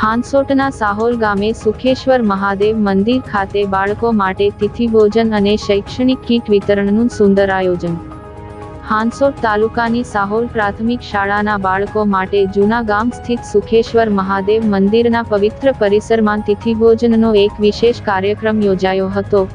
હાંસોટના સાહોલ ગામે સુખેશ્વર મહાદેવ મંદિર ખાતે બાળકો માટે તિથિ ભોજન અને શૈક્ષણિક કીટ વિતરણનું સુંદર આયોજન. હાંસોટ તાલુકાની સાહોલ પ્રાથમિક શાળાના બાળકો માટે જૂના ગામ સ્થિત સુખેશ્વર મહાદેવ મંદિરના પવિત્ર પરિસરમાં તિથિ ભોજનનો એક વિશેષ કાર્યક્રમ યોજાયો હતો.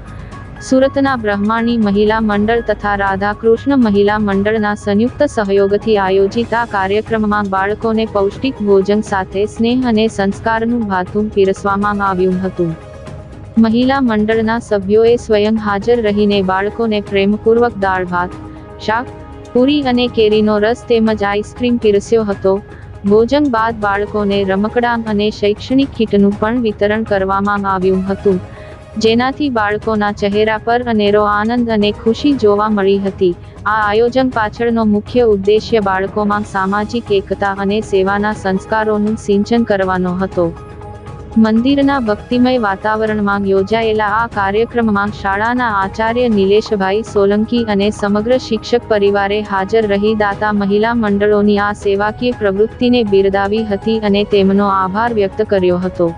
સુરતના બ્રહ્માણી મહિલા મંડળ તથા રાધાકૃષ્ણ મહિલા મંડળના સંયુક્ત સહયોગથી આયોજિત આ કાર્યક્રમમાં બાળકોને પૌષ્ટિક ભોજન સાથે સ્નેહ અને સંસ્કારનું ભાથું પીરસવામાં આવ્યું હતું. મહિલા મંડળના સભ્યોએ સ્વયં હાજર રહીને બાળકોને પ્રેમપૂર્વક દાળ ભાત, શાક, પૂરી અને કેરીનો રસ તેમજ આઈસ્ક્રીમ પીરસ્યો હતો. ભોજન બાદ બાળકોને રમકડાં અને શૈક્ષણિક કીટનું પણ વિતરણ કરવામાં આવ્યું હતું, જેનાથી બાળકોના ચહેરા પર અનેરો આનંદ અને ખુશી જોવા મળી હતી. આ આયોજન પાછળનો મુખ્ય ઉદ્દેશ્ય બાળકોમાં સામાજિક એકતા અને સેવાના સંસ્કારોનું સિંચન કરવાનો હતો. મંદિરના ભક્તિમય વાતાવરણમાં યોજાયેલા આ કાર્યક્રમમાં શાળાના આચાર્ય નિલેશભાઈ સોલંકી અને સમગ્ર શિક્ષક પરિવારે હાજર રહી દાતા મહિલા મંડળોની આ સેવાકીય પ્રવૃત્તિને બિરદાવી હતી અને તેમનો આભાર વ્યક્ત કર્યો હતો.